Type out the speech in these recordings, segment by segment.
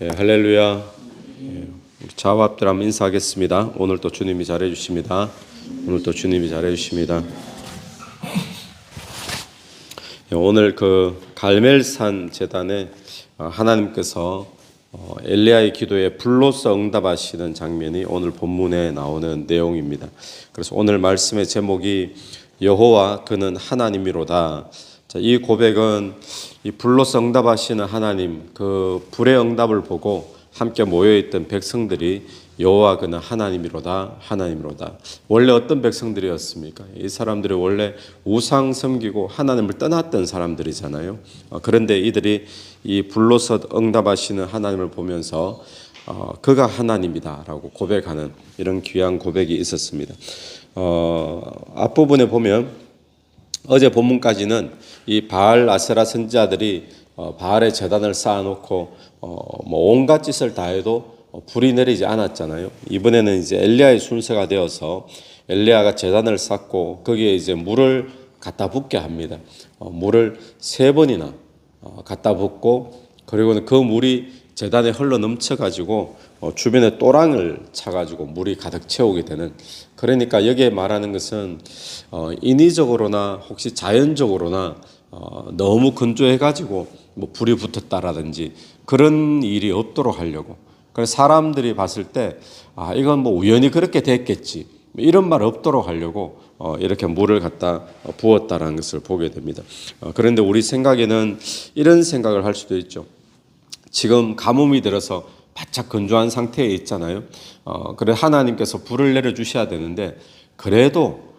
예, 할렐루야. 우리 자합들 한번 인사하겠습니다. 오늘 또 주님이 잘해 주십니다. 오늘 또 주님이 잘해 주십니다. 오늘 그 갈멜산 제단에 하나님께서 엘리야의 기도에 불로서 응답하시는 장면이 오늘 본문에 나오는 내용입니다. 그래서 오늘 말씀의 제목이 여호와 그는 하나님이로다. 자, 이 고백은 이 불로서 응답하시는 하나님, 그 불의 응답을 보고 함께 모여있던 백성들이 여호와 그는 하나님이로다, 하나님이로다. 원래 어떤 백성들이었습니까? 이 사람들이 원래 우상 섬기고 하나님을 떠났던 사람들이잖아요. 그런데 이들이 이 불로서 응답하시는 하나님을 보면서 그가 하나님이다라고 고백하는 이런 귀한 고백이 있었습니다. 앞부분에 보면 어제 본문까지는 이 바알 아세라 선지자들이 바알의 제단을 쌓아놓고 온갖 짓을 다 해도 불이 내리지 않았잖아요. 이번에는 이제 엘리야의 순서가 되어서 엘리야가 제단을 쌓고 거기에 이제 물을 갖다 붓게 합니다. 물을 3번이나 갖다 붓고 그리고는 그 물이 제단에 흘러 넘쳐가지고 주변에 또랑을 차가지고 물이 가득 채우게 되는. 그러니까 여기에 말하는 것은 인위적으로나 혹시 자연적으로나 너무 건조해가지고 뭐 불이 붙었다라든지 그런 일이 없도록 하려고. 그래서 사람들이 봤을 때 이건 뭐 우연히 그렇게 됐겠지 이런 말 없도록 하려고 이렇게 물을 갖다 부었다라는 것을 보게 됩니다. 그런데 우리 생각에는 이런 생각을 할 수도 있죠. 지금 가뭄이 들어서 바짝 건조한 상태에 있잖아요. 그래 하나님께서 불을 내려 주셔야 되는데 그래도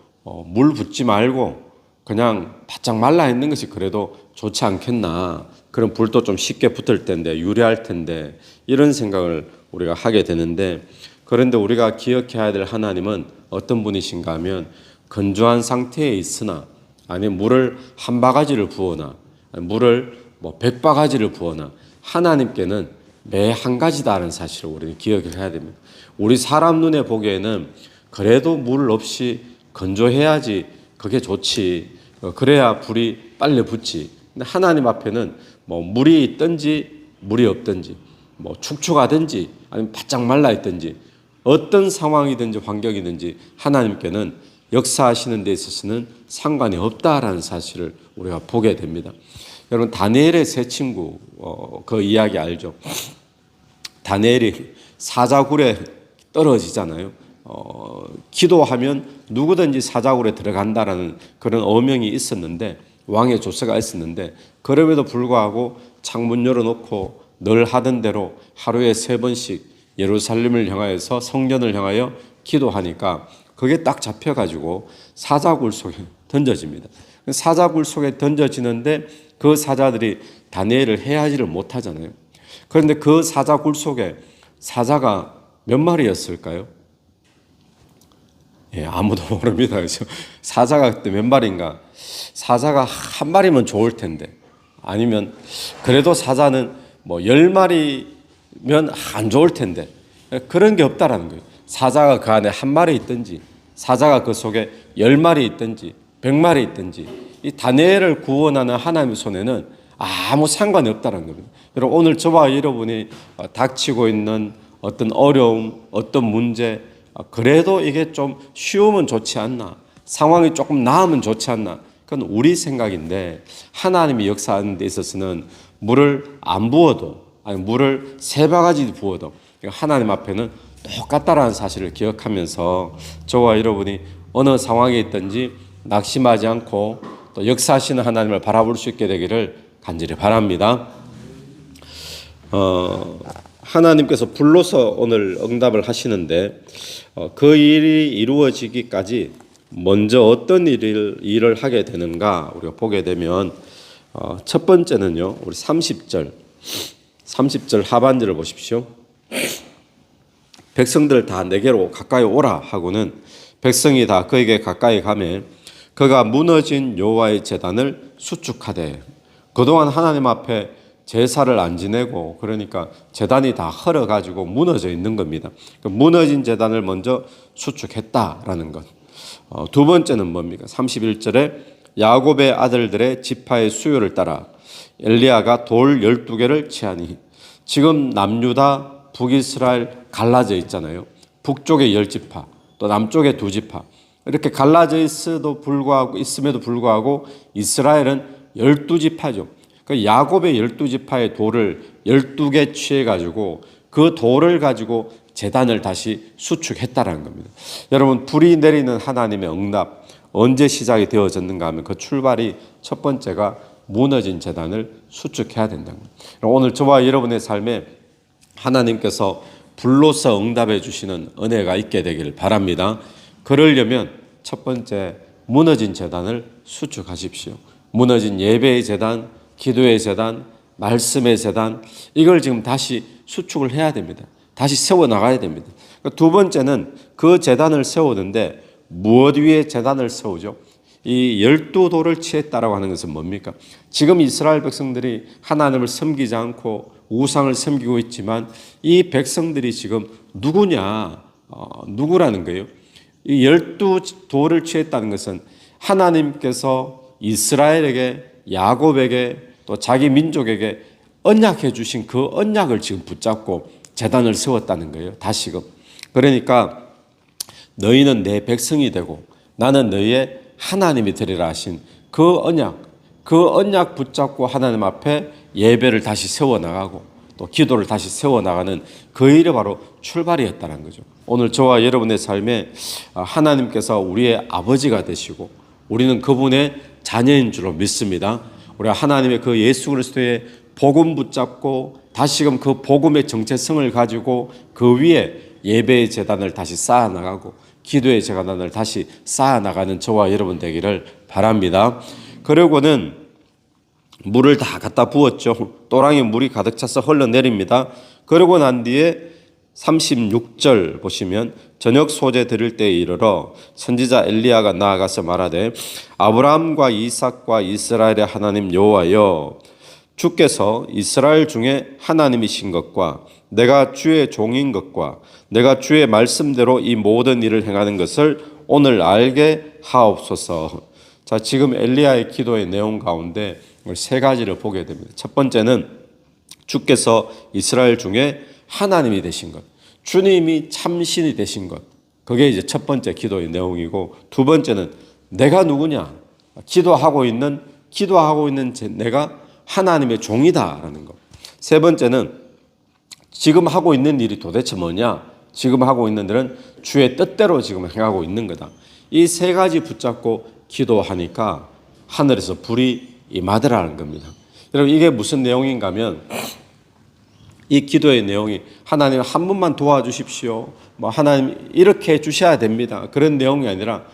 물 붓지 말고 그냥 바짝 말라 있는 것이 그래도 좋지 않겠나. 그럼 불도 좀 쉽게 붙을 텐데 유리할 텐데 이런 생각을 우리가 하게 되는데, 그런데 우리가 기억해야 될 하나님은 어떤 분이신가 하면 건조한 상태에 있으나 아니면 물을 한 바가지를 부어나 물을 뭐 100바가지를 부어나 하나님께는 매 한 가지다라는 사실을 우리는 기억을 해야 됩니다. 우리 사람 눈에 보기에는 그래도 물 없이 건조해야지 그게 좋지. 그래야 불이 빨리 붙지. 근데 하나님 앞에는 뭐 물이 있든지 물이 없든지 뭐 축축하든지 아니면 바짝 말라 있든지 어떤 상황이든지 환경이든지 하나님께는 역사하시는 데 있어서는 상관이 없다라는 사실을 우리가 보게 됩니다. 여러분 다니엘의 세 친구 그 이야기 알죠? 다니엘이 사자굴에 떨어지잖아요. 기도하면 누구든지 사자굴에 들어간다라는 그런 어명이 있었는데 왕의 조서가 있었는데 그럼에도 불구하고 창문 열어놓고 늘 하던 대로 하루에 3번씩 예루살렘을 향하여서 성전을 향하여 기도하니까 그게 딱 잡혀가지고 사자굴 속에 던져집니다. 사자굴 속에 던져지는데 그 사자들이 다니엘을 해하지를 못하잖아요. 그런데 그 사자굴 속에 사자가 몇 마리였을까요? 예, 아무도 모릅니다. 그래서 사자가 그때 몇 마리인가? 사자가 한 마리면 좋을 텐데 아니면 그래도 사자는 뭐 10마리면 안 좋을 텐데 그런 게 없다라는 거예요. 사자가 그 안에 한 마리 있든지 사자가 그 속에 10마리 있든지 100마리 있든지 이 다니엘을 구원하는 하나님의 손에는 아무 상관이 없다는 겁니다. 여러분 오늘 저와 여러분이 닥치고 있는 어떤 어려움, 어떤 문제, 그래도 이게 좀 쉬우면 좋지 않나, 상황이 조금 나으면 좋지 않나, 그건 우리 생각인데 하나님이 역사하는 데 있어서는 물을 안 부어도 아니 물을 3바가지 부어도 하나님 앞에는 똑같다라는 사실을 기억하면서 저와 여러분이 어느 상황에 있든지 낙심하지 않고 또 역사하시는 하나님을 바라볼 수 있게 되기를 간절히 바랍니다. 하나님께서 불로서 오늘 응답을 하시는데 그 일이 이루어지기까지 먼저 어떤 일을 하게 되는가 우리가 보게 되면 첫 번째는요, 우리 30절 하반절을 보십시오. 백성들 다 내게로 가까이 오라 하고는 백성이 다 그에게 가까이 가매 그가 무너진 여호와의 제단을 수축하되. 그동안 하나님 앞에 제사를 안 지내고 그러니까 제단이 다 헐어가지고 무너져 있는 겁니다. 무너진 제단을 먼저 수축했다라는 것. 두 번째는 뭡니까? 31절에 야곱의 아들들의 지파의 수요를 따라 엘리야가 돌 12개를 취하니 지금 남유다, 북이스라엘 갈라져 있잖아요. 북쪽에 10지파, 또 남쪽에 2지파. 이렇게 갈라져 있음에도 불구하고 이스라엘은 12지파죠. 그 야곱의 12지파의 돌을 12개 취해가지고 그 돌을 가지고 제단을 다시 수축했다라는 겁니다. 여러분, 불이 내리는 하나님의 응답 언제 시작이 되어졌는가 하면 그 출발이 첫 번째가 무너진 제단을 수축해야 된다는 겁니다. 오늘 저와 여러분의 삶에 하나님께서 불로서 응답해 주시는 은혜가 있게 되기를 바랍니다. 그러려면 첫 번째 무너진 제단을 수축하십시오. 무너진 예배의 제단, 기도의 제단, 말씀의 제단, 이걸 지금 다시 수축을 해야 됩니다. 다시 세워나가야 됩니다. 두 번째는 그 제단을 세우는데 무엇 위에 제단을 세우죠? 이 12돌을 취했다라고 하는 것은 뭡니까? 지금 이스라엘 백성들이 하나님을 섬기지 않고 우상을 섬기고 있지만 이 백성들이 지금 누구라는 거예요? 이 12돌을 취했다는 것은 하나님께서 이스라엘에게, 야곱에게, 또 자기 민족에게 언약해 주신 그 언약을 지금 붙잡고 제단을 세웠다는 거예요. 다시금. 그러니까 너희는 내 백성이 되고 나는 너희의 하나님이 되리라 하신 그 언약 붙잡고 하나님 앞에 예배를 다시 세워나가고 또 기도를 다시 세워나가는 그 일이 바로 출발이었다는 거죠. 오늘 저와 여러분의 삶에 하나님께서 우리의 아버지가 되시고 우리는 그분의 자녀인 줄로 믿습니다. 우리가 하나님의 그 예수 그리스도의 복음 붙잡고 다시금 그 복음의 정체성을 가지고 그 위에 예배의 제단을 다시 쌓아나가고 기도의 제단을 다시 쌓아나가는 저와 여러분 되기를 바랍니다. 그리고는 물을 다 갖다 부었죠. 또랑에 물이 가득 차서 흘러내립니다. 그러고 난 뒤에 36절 보시면 저녁 소재 드릴 때에 이르러 선지자 엘리야가 나아가서 말하되 아브라함과 이삭과 이스라엘의 하나님 여호와여 주께서 이스라엘 중에 하나님이신 것과 내가 주의 종인 것과 내가 주의 말씀대로 이 모든 일을 행하는 것을 오늘 알게 하옵소서. 자, 지금 엘리야의 기도의 내용 가운데 세 가지를 보게 됩니다. 첫 번째는 주께서 이스라엘 중에 하나님이 되신 것, 주님이 참신이 되신 것, 그게 이제 첫 번째 기도의 내용이고, 두 번째는 내가 누구냐, 기도하고 있는 내가 하나님의 종이다라는 것. 세 번째는 지금 하고 있는 일이 도대체 뭐냐, 지금 하고 있는 일은 주의 뜻대로 지금 행하고 있는 거다. 이 세 가지 붙잡고 기도하니까 하늘에서 불이 임하더라는 겁니다. 여러분, 이게 무슨 내용인가 하면 이 기도의 내용이 하나님 한 분만 도와주십시오, 하나님 이렇게 해주셔야 됩니다, 그런 내용이 아니라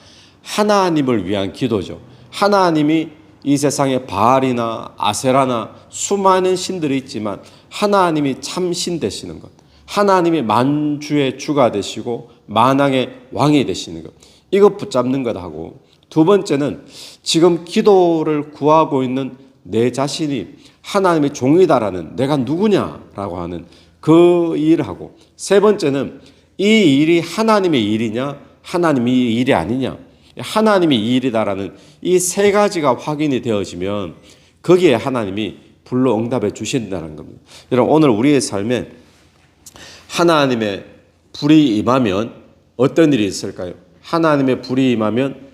하나님을 위한 기도죠. 하나님이 이 세상에 바알이나 아세라나 수많은 신들이 있지만 하나님이 참신 되시는 것, 하나님이 만주의 주가 되시고 만왕의 왕이 되시는 것, 이것 붙잡는 것하고, 두 번째는 지금 기도를 구하고 있는 내 자신이 하나님의 종이다라는 내가 누구냐라고 하는 그 일하고, 세 번째는 이 일이 하나님의 일이냐 하나님의 일이 아니냐, 하나님이 이 일이다라는 이 세 가지가 확인이 되어지면 거기에 하나님이 불로 응답해 주신다는 겁니다. 여러분, 오늘 우리의 삶에 하나님의 불이 임하면 어떤 일이 있을까요? 하나님의 불이 임하면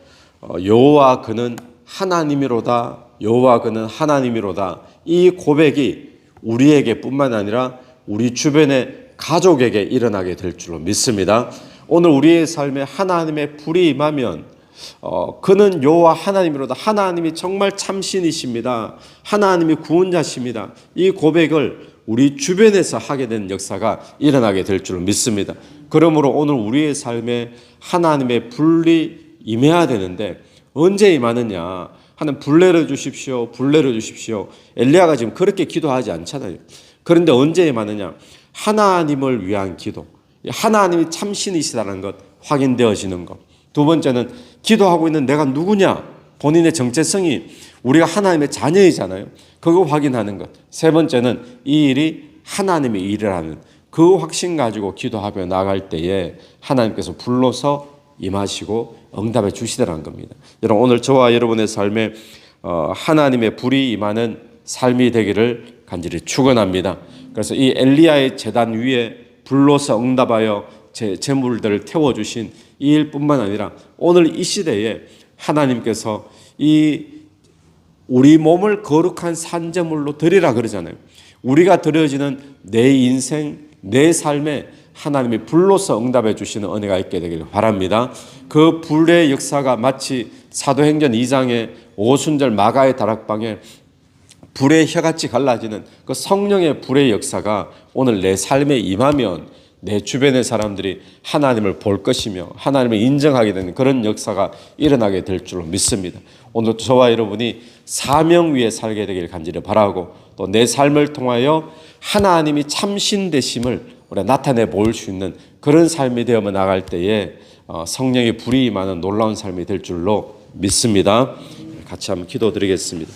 여호와 그는 하나님이로다, 여호와 그는 하나님이로다, 이 고백이 우리에게 뿐만 아니라 우리 주변의 가족에게 일어나게 될 줄로 믿습니다. 오늘 우리의 삶에 하나님의 불이 임하면 그는 여호와 하나님이로다, 하나님이 정말 참신이십니다, 하나님이 구원자십니다, 이 고백을 우리 주변에서 하게 되는 역사가 일어나게 될 줄 믿습니다. 그러므로 오늘 우리의 삶에 하나님의 불이 임해야 되는데 언제 임하느냐 하는, 불 내려 주십시오, 불 내려 주십시오. 엘리야가 지금 그렇게 기도하지 않잖아요. 그런데 언제 임하느냐, 하나님을 위한 기도, 하나님이 참신이시다는 것 확인되어지는 것. 두 번째는 기도하고 있는 내가 누구냐, 본인의 정체성이 우리가 하나님의 자녀이잖아요, 그거 확인하는 것. 세 번째는 이 일이 하나님의 일이라는 그 확신 가지고 기도하며 나갈 때에 하나님께서 불러서 임하시고 응답해 주시더라는 겁니다. 여러분, 오늘 저와 여러분의 삶에 하나님의 불이 임하는 삶이 되기를 간절히 축원합니다. 그래서 이 엘리야의 제단 위에 불로서 응답하여 제물들을 태워주신 이 일뿐만 아니라 오늘 이 시대에 하나님께서 이 우리 몸을 거룩한 산제물로 드리라 그러잖아요. 우리가 드려지는 내 인생, 내 삶에 하나님이 불로서 응답해 주시는 은혜가 있게 되기를 바랍니다. 그 불의 역사가 마치 사도행전 2장의 오순절 마가의 다락방에 불의 혀같이 갈라지는 그 성령의 불의 역사가 오늘 내 삶에 임하면 내 주변의 사람들이 하나님을 볼 것이며 하나님을 인정하게 되는 그런 역사가 일어나게 될 줄로 믿습니다. 오늘 저와 여러분이 사명 위에 살게 되길 간절히 바라고 또 내 삶을 통하여 하나님이 참신 되심을 우리가 나타내 보일 수 있는 그런 삶이 되어 나갈 때에 성령의 불이 임하는 놀라운 삶이 될 줄로 믿습니다. 같이 한번 기도드리겠습니다.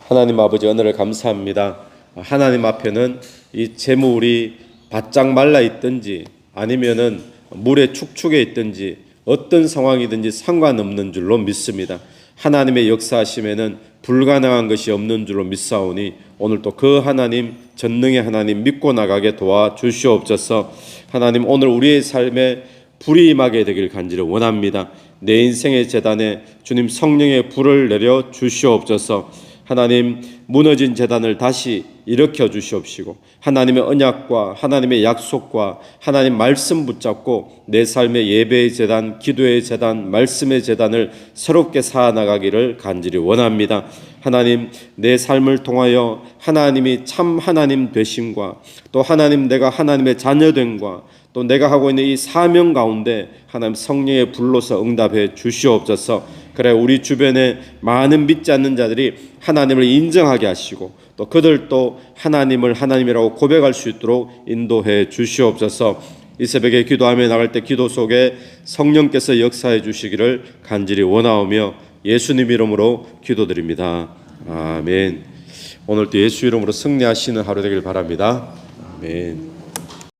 하나님 아버지 은혜를 감사합니다. 하나님 앞에는 이 재물이 바짝 말라 있든지 아니면은 물에 축축해 있든지 어떤 상황이든지 상관없는 줄로 믿습니다. 하나님의 역사하심에는 불가능한 것이 없는 줄로 믿사오니 오늘 또 그 하나님, 전능의 하나님 믿고 나가게 도와주시옵소서. 하나님 오늘 우리의 삶에 불이 임하게 되길 간절히 원합니다. 내 인생의 제단에 주님 성령의 불을 내려 주시옵소서. 하나님 무너진 제단을 다시 일으켜 주시옵시고 하나님의 언약과 하나님의 약속과 하나님 말씀 붙잡고 내 삶의 예배의 제단, 기도의 제단, 말씀의 제단을 새롭게 쌓아나가기를 간절히 원합니다. 하나님 내 삶을 통하여 하나님이 참 하나님 되심과 또 하나님 내가 하나님의 자녀됨과 또 내가 하고 있는 이 사명 가운데 하나님 성령의 불로서 응답해 주시옵소서. 그래 우리 주변에 많은 믿지 않는 자들이 하나님을 인정하게 하시고 또 그들도 하나님을 하나님이라고 고백할 수 있도록 인도해 주시옵소서. 이 새벽에 기도하며 나갈 때 기도 속에 성령께서 역사해 주시기를 간절히 원하오며 예수님 이름으로 기도드립니다. 아멘. 오늘도 예수 이름으로 승리하시는 하루 되길 바랍니다. 아멘.